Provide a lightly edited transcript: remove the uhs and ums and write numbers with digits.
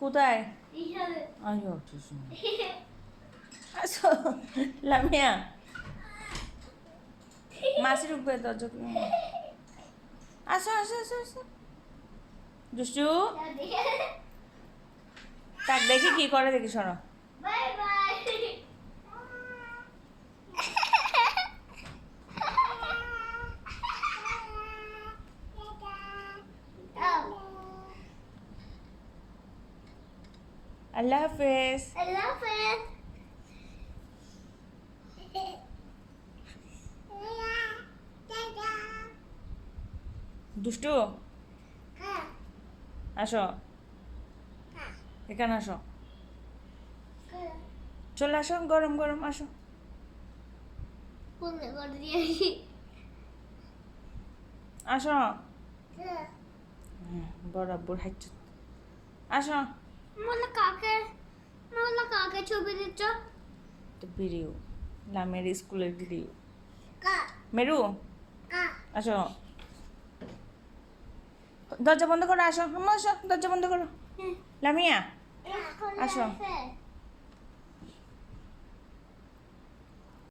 কোথায় আয়ো আসো লামিয়া মাসির উপরে দরজা আসো আসো আসো আসো দুষ্টু তাক দেখি কি করে দেখি শোনো বাই বাই আল্লাহ হাফেজ আল্লাহ হাফেজ দুষ্টু আসো এখানে আসো চলে আসো গরম গরম আসো কোন করে দিয়েছি আসো বরাবর হাইট আসো মোলা কাকে ছবি দিচ্ছ তো ভিডিও লামের স্কুলের ভিডিও কা মেরু কা আসো দরজা বন্ধ করো আসো আম্মা আসো দরজা বন্ধ করো লামিয়া আসো।